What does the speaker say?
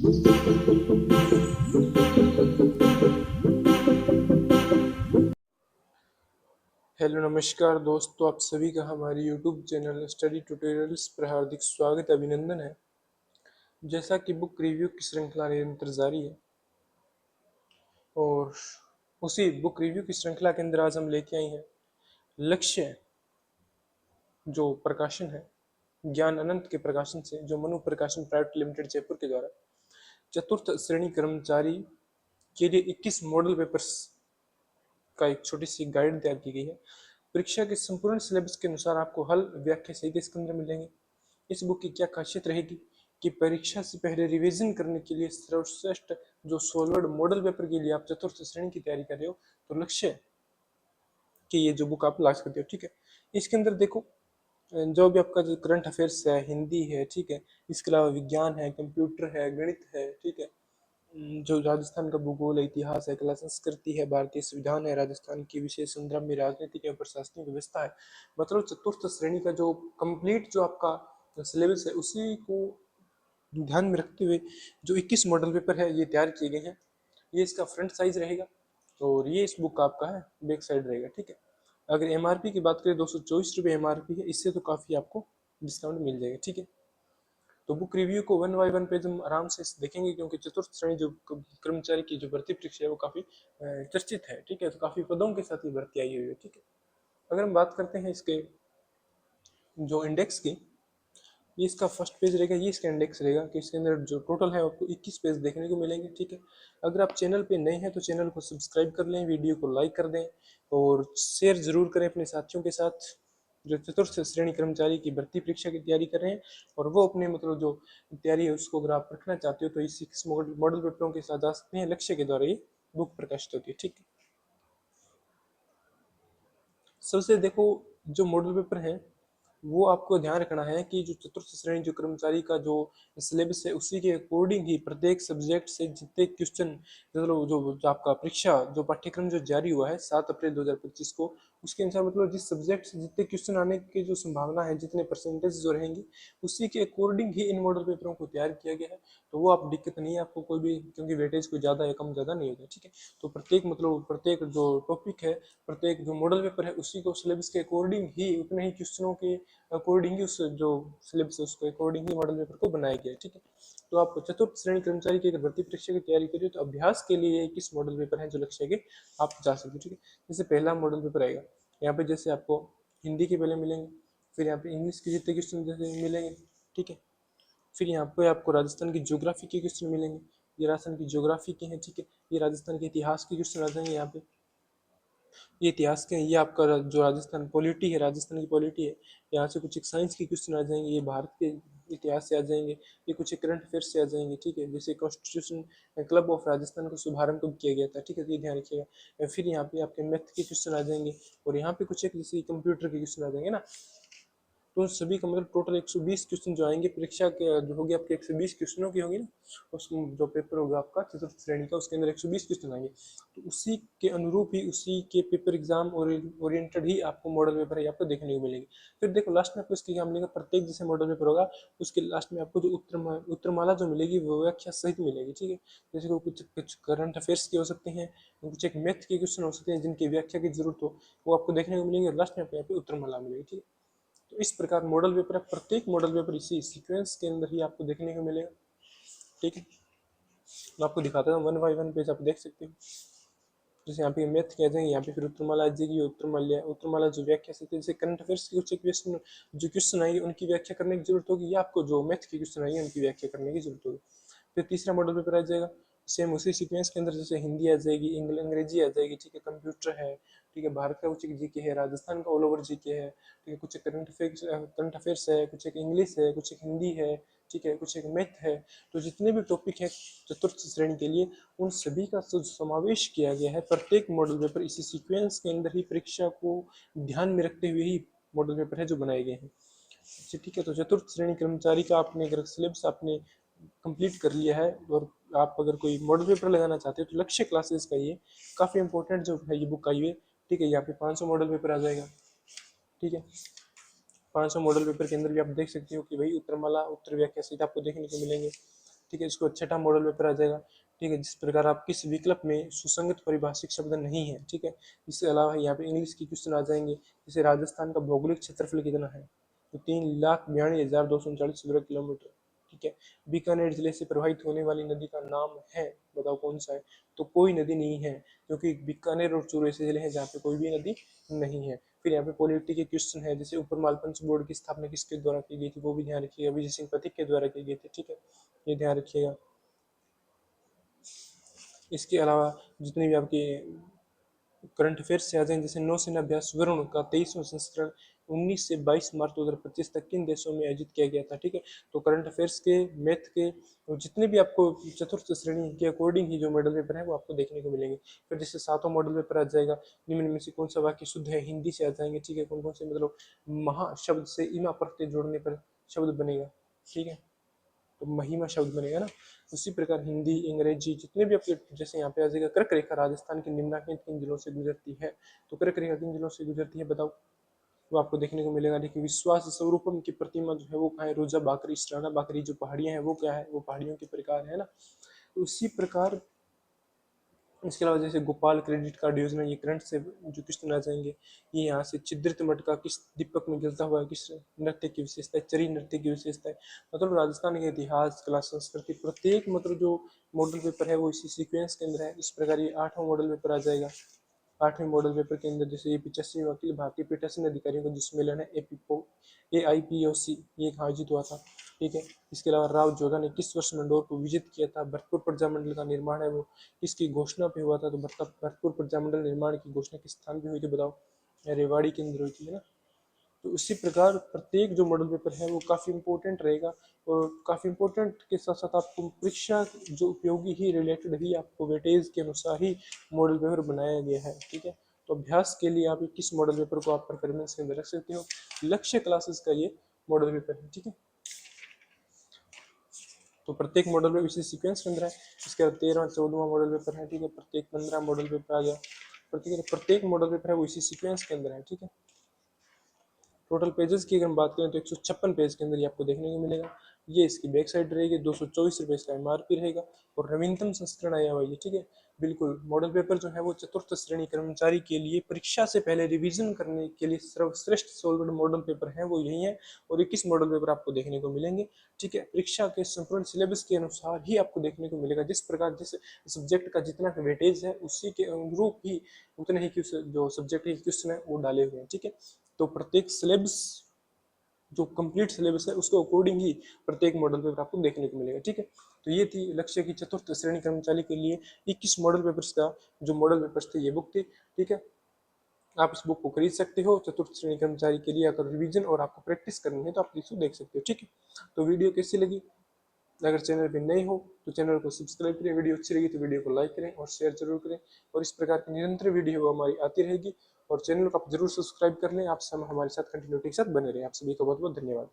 Hello नमस्कार दोस्तों, आप सभी का हमारे यूट्यूब चैनल स्टडी ट्यूटोरियल्स पर हार्दिक स्वागत अभिनंदन है। जैसा कि बुक रिव्यू की श्रृंखला निरंतर जारी है और उसी बुक रिव्यू की श्रृंखला के अंदर आज हम लेके आए हैं लक्ष्य, जो प्रकाशन है ज्ञान अनंत के प्रकाशन से, जो मनु प्रकाशन प्राइवेट लिमिटेड जयपुर के द्वारा चतुर्थ श्रेणी कर्मचारी के लिए 21 मॉडल पेपर्स का एक छोटी सी गाइड तैयार की गई है। परीक्षा के संपूर्ण सिलेबस के अनुसार आपको हल, व्याख्या सहित इसके अंदर मिलेंगे। इस बुक की क्या खासियत रहेगी कि परीक्षा से पहले रिवीजन करने के लिए सर्वश्रेष्ठ जो सॉल्वर्ड मॉडल पेपर के लिए आप चतुर्थ श्रेणी की तैयारी कर रहे हो, तो लक्ष्य कि ये जो बुक आप लास्ट करते हो, ठीक है। इसके अंदर देखो, जो भी आपका जो करंट अफेयर्स है, हिंदी है, ठीक है, इसके अलावा विज्ञान है, कंप्यूटर है, गणित है, ठीक है, जो राजस्थान का भूगोल है, इतिहास है, कला संस्कृति है, भारतीय संविधान है, राजस्थान की विशेष संदर्भ में राजनीतिक एवं प्रशासनिक व्यवस्था है। मतलब चतुर्थ श्रेणी का जो कंप्लीट जो आपका सिलेबस है, उसी को ध्यान में रखते हुए जो 21 मॉडल पेपर है ये तैयार किए गए हैं। ये इसका फ्रंट साइज रहेगा और ये इस बुक का आपका है बैक साइड रहेगा, ठीक है। अगर एमआरपी की बात करें, 224 रुपये एमआरपी है, इससे तो काफ़ी आपको डिस्काउंट मिल जाएगा, ठीक है। तो बुक रिव्यू को वन बाय वन पेज हम आराम से देखेंगे, क्योंकि चतुर्थ श्रेणी जो कर्मचारी की जो भर्ती परीक्षा है वो काफ़ी चर्चित है, ठीक है। तो काफ़ी पदों के साथ ये भर्ती आई हुई है, ठीक है। अगर हम बात करते हैं इसके जो इंडेक्स की, ये इसका फर्स्ट पेज रहेगा, ये इसका इंडेक्स रहेगा कि इसके अंदर जो टोटल है आपको 21 पेज देखने को मिलेंगे, ठीक है। अगर आप चैनल पे नए हैं तो चैनल को सब्सक्राइब कर लें, वीडियो को लाइक कर दें और शेयर जरूर करें अपने साथियों के साथ जो चतुर्थ श्रेणी कर्मचारी की भर्ती परीक्षा की तैयारी कर रहे हैं। और वो अपने मतलब जो तैयारी है उसको अगर आप रखना चाहते हो तो इस मॉडल पेपरों के साथ आ सकते हैं। लक्ष्य के द्वारा ये बुक प्रकाशित होती है, ठीक है। सबसे देखो, जो मॉडल पेपर है वो आपको ध्यान रखना है कि जो चतुर्थ श्रेणी जो कर्मचारी का जो सिलेबस है उसी के अकॉर्डिंग ही प्रत्येक सब्जेक्ट से जितने क्वेश्चन, मतलब जो आपका परीक्षा जो पाठ्यक्रम जो जारी हुआ है 7 अप्रैल 2025 को, उसके अनुसार मतलब जिस सब्जेक्ट से जितने क्वेश्चन आने की जो संभावना है, जितने परसेंटेज जो रहेंगी, उसी के अकॉर्डिंग ही इन मॉडल पेपरों को तैयार किया गया है। तो वो आप दिक्कत नहीं है आपको कोई भी, क्योंकि वेटेज कोई ज़्यादा या कम ज़्यादा नहीं होगा, ठीक है। तो प्रत्येक जो टॉपिक है, प्रत्येक जो मॉडल पेपर है, उसी को सिलेबस के अकॉर्डिंग ही उतने ही क्वेश्चनों के अकॉर्डिंग ही उस जो सिलेबस है उसके अकॉर्डिंग ही मॉडल पेपर को बनाया गया है, ठीक है। तो आप चतुर्थ श्रेणी कर्मचारी की अगर भर्ती परीक्षा की तैयारी करिए तो अभ्यास के लिए किस मॉडल पेपर है जो लक्ष्य के आप जा सकते हो, ठीक है। जैसे पहला मॉडल पेपर आएगा, यहाँ पे जैसे आपको हिंदी के पहले मिलेंगे, फिर यहाँ पे इंग्लिश के जितने क्वेश्चन जैसे मिलेंगे, ठीक है। फिर यहाँ पे आपको राजस्थान की ज्योग्राफी के क्वेश्चन मिलेंगे, ये राजस्थान की ज्योग्राफी के हैं, ठीक है। ये राजस्थान के इतिहास के क्वेश्चन आ जाएंगे यहाँ पे, ये इतिहास के हैं। ये आपका जो राजस्थान पॉलिटी है, राजस्थान की पॉलिटी है, यहाँ से कुछ एक साइंस के क्वेश्चन आ जाएंगे, ये भारत के इतिहास से आ जाएंगे, ये कुछ एक करंट अफेयर से आ जाएंगे, ठीक है। जैसे कॉन्स्टिट्यूशन क्लब ऑफ राजस्थान का शुभारंभ कब किया गया था, ठीक है, तो ये ध्यान रखिएगा। फिर यहाँ पे आपके मैथ के क्वेश्चन आ जाएंगे और यहाँ पे कुछ एक जैसे कंप्यूटर के क्वेश्चन आ जाएंगे ना। तो सभी का मतलब टोटल 120 क्वेश्चन जो आएंगे परीक्षा के, जो होगी आपके 120 क्वेश्चनों की होगी ना, उस जो पेपर होगा आपका चतुर्थ श्रेणी का, उसके अंदर 120 क्वेश्चन आएंगे। तो उसी के अनुरूप ही उसी के पेपर एग्जाम ओरिएंटेड ही आपको मॉडल पेपर है आपको देखने को मिलेगी। फिर देखो लास्ट में आपको इसके क्या मिलेगा, प्रत्येक जैसे मॉडल पेपर होगा उसके लास्ट में आपको जो उत्तरमाला जो मिलेगी वो व्याख्या सहित मिलेगी, ठीक है। जैसे को कुछ कुछ करंट अफेयर्स के हो सकते हैं, कुछ एक मैथ के क्वेश्चन हो सकते हैं जिनकी व्याख्या की जरूरत हो, वो आपको देखने को मिलेंगे और लास्ट में आपको यहाँ पे उत्तरमाला मिलेगी, ठीक है। तो इस प्रकार मॉडल पेपर है, प्रत्येक मॉडल पेपर इसी सीक्वेंस के अंदर ही आपको देखने को मिलेगा, ठीक है। मैं आपको दिखाता हूँ वन बाई वन पेज आप देख सकते हो। जैसे यहाँ पे मैथ कह जाएंगे, यहाँ पे फिर उत्तरमाला आ जाएगी, उत्तरमाला जो व्याख्या से जैसे करंट अफेयर्स के कुछ क्वेश्चन जो क्वेश्चन आएंगे उनकी व्याख्या करने की जरूरत होगी, या आपको जो मैथ के क्वेश्चन आएंगे उनकी व्याख्या करने की जरूरत होगी। फिर तीसरा मॉडल पेपर आ जाएगा सेम उसी सीक्वेंस के अंदर, जैसे हिंदी आ जाएगी, अंग्रेजी आ जाएगी, ठीक है, कंप्यूटर है, ठीक है, भारत का कुछ एक जीके है, राजस्थान का ऑल ओवर जीके है, ठीक है, कुछ करंट अफेयर्स है, कुछ एक इंग्लिश है, कुछ एक हिंदी है, ठीक है, कुछ एक मैथ है। तो जितने भी टॉपिक है चतुर्थ श्रेणी के लिए, उन सभी का समावेश किया गया है प्रत्येक मॉडल पेपर इसी सीक्वेंस के अंदर ही, परीक्षा को ध्यान में रखते हुए ही मॉडल पेपर है जो बनाए गए हैं। अच्छा, ठीक है। तो चतुर्थ श्रेणी कर्मचारी का आपने अगर सिलेबस आपने कंप्लीट कर लिया है और आप अगर कोई मॉडल पेपर लगाना चाहते हो तो लक्ष्य क्लासेस का ये काफ़ी इंपॉर्टेंट जो है ये बुक आई है, ठीक है। यहाँ पे 500 मॉडल पेपर आ जाएगा, ठीक है। 500 मॉडल पेपर के अंदर भी आप देख सकते हो कि भाई उत्तरमाला उत्तर व्याख्या सहित आपको देखने को मिलेंगे। ठीक है, इसको छठा मॉडल पेपर आ जाएगा। ठीक है, जिस प्रकार आप किस विकल्प में सुसंगत पारिभाषिक शब्द नहीं है। ठीक है, इसके अलावा यहाँ पे इंग्लिश के क्वेश्चन आ जाएंगे, जैसे राजस्थान का भौगोलिक क्षेत्रफल कितना है, तो 3,42,239 वर्ग किलोमीटर। ठीक है, बीकानेर जिले से प्रवाहित होने वाली नदी का नाम है, बताओ कौन सा है, तो कोई नदी नहीं है, क्योंकि बीकानेर और चूरू ऐसे जिले हैं जहाँ पे कोई भी नदी नहीं है। फिर यहाँ पे पॉलिटी के क्वेश्चन है, जैसे ऊपर मालपंच बोर्ड की स्थापना किसके द्वारा की गई थी, वो भी ध्यान रखिएगा, विजय सिंह पथिक के द्वारा की गई थी। ठीक है, ये ध्यान रखिएगा। इसके अलावा जितने भी आपके करंट अफेयर्स से आ जाएंगे, जैसे नौसेना अभ्यास वरुण का 23वां संस्करण 19 से 22 मार्च 2025 तक किन देशों में आयोजित किया गया था। ठीक है, तो करंट अफेयर्स के, मैथ के और जितने भी आपको चतुर्थ श्रेणी के अकॉर्डिंग ही जो मॉडल पेपर है वो आपको देखने को मिलेंगे। फिर जैसे सातवां मॉडल पेपर आ जाएगा, निम्न में से कौन सा वाक्य शुद्ध है, हिंदी से आ जाएंगे। ठीक है, कौन कौन से मतलब महा शब्द से इमा प्रत्यय जोड़ने पर शब्द बनेगा। ठीक है, तो महिमा शब्द बनेगा ना। उसी प्रकार हिंदी, अंग्रेजी, जितने भी आपके, जैसे यहाँ पे आ जाएगा कर्क रेखा राजस्थान के निम्नलिखित किन जिलों से गुजरती है, तो कर्क रेखा किन जिलों से गुजरती है बताओ, वो आपको देखने को मिलेगा। देखिए, विश्वास स्वरूपम की प्रतिमा जो है वो कहाँ है, रोजा बाकरी, स्ट्राना बाकरी, जो पहाड़ियां हैं वो क्या है, वो पहाड़ियों के प्रकार है ना। तो उसी प्रकार इसके अलावा जैसे गोपाल क्रेडिट कार्ड योजना, ये करंट से जो क्वेश्चन आ जाएंगे। ये यहाँ से छिद्रित मटका किस दीपक में जलता हुआ है, किस नृत्य की विशेषता है, चरी नृत्य की विशेषता है। मतलब राजस्थान के इतिहास, कला, संस्कृति, प्रत्येक मतलब जो मॉडल पेपर है वो इसी सीक्वेंस के अंदर है। इस प्रकार ये आठवां मॉडल पेपर आ जाएगा। आठवें मॉडल पेपर के अंदर जैसे ये 85वीं अखिल भारतीय पीठासीन अधिकारियों का जो सम्मेलन है AIPOC, ये कहाँ आयोजित हुआ था। ठीक है, इसके अलावा राव जोधा ने किस वर्ष मंडोर को विजिट किया था, भरतपुर प्रजामंडल का निर्माण है वो किसकी घोषणा पे हुआ था, तो भरतपुर प्रजामंडल निर्माण की घोषणा किस स्थान पे हुई थी बताओ, रेवाड़ी के अंदर हुई थी, है ना। तो उसी प्रकार प्रत्येक जो मॉडल पेपर है वो काफ़ी इंपॉर्टेंट रहेगा, और काफ़ी इंपॉर्टेंट के साथ साथ आपको परीक्षा जो उपयोगी ही, रिलेटेड ही, आपको वेटेज के अनुसार ही मॉडल पेपर बनाया गया है। ठीक है, तो अभ्यास के लिए आप किस मॉडल पेपर को आप परफॉर्मेंस के अंदर रख सकते हो, लक्ष्य क्लासेस का ये मॉडल पेपर है। ठीक है, तो प्रत्येक मॉडल पेपर इसी सीक्वेंस के अंदर है। इसके बाद 13वां 14वां मॉडल पेपर है। ठीक है, प्रत्येक 15 मॉडल पेपर आ गया, प्रत्येक मॉडल पेपर है वो इसी सीक्वेंस के अंदर है। ठीक है, टोटल पेजेस की अगर हम बात करें तो 156 पेज के अंदर ये आपको देखने को मिलेगा। ये इसकी बैक साइड रहेगी, 224 रुपये इसका MRP रहेगा, और नवीनतम संस्करण आया हुआ ये। ठीक है, बिल्कुल मॉडल पेपर जो है वो चतुर्थ श्रेणी कर्मचारी के लिए परीक्षा से पहले रिवीजन करने के लिए सर्वश्रेष्ठ सॉल्व्ड मॉडल पेपर है वो यही है, और 21 मॉडल पेपर आपको देखने को मिलेंगे। ठीक है, परीक्षा के संपूर्ण सिलेबस के अनुसार ही आपको देखने को मिलेगा, जिस प्रकार जिस सब्जेक्ट का जितना वेटेज है उसी के अनुरूप ही उतने ही जो सब्जेक्ट के क्वेश्चन है वो डाले हुए हैं। ठीक है, तो प्रत्येक सिलेबस जो कंप्लीट सिलेबस है उसके अकॉर्डिंग ही प्रत्येक मॉडल पेपर आपको देखने को मिलेगा। ठीक है, तो ये थी लक्ष्य की चतुर्थ श्रेणी कर्मचारी के लिए 21 मॉडल पेपर्स का जो मॉडल पेपर्स थे, ये बुक थी। ठीक है, आप इस बुक को खरीद सकते हो चतुर्थ श्रेणी कर्मचारी के लिए। अगर रिवीजन और आपको प्रैक्टिस करनी है तो आप इसको देख सकते हो। ठीक है, तो वीडियो कैसी लगी, अगर चैनल पे नए हो तो चैनल को सब्सक्राइब करें, वीडियो अच्छी लगी तो वीडियो को लाइक करें और शेयर जरूर करें, और इस प्रकार की निरंतर वीडियो हमारी आती रहेगी। और चैनल को आप जरूर सब्सक्राइब कर लें, आप हमारे साथ कंटिन्यूटी के साथ बने रहें। आप सभी का बहुत बहुत धन्यवाद।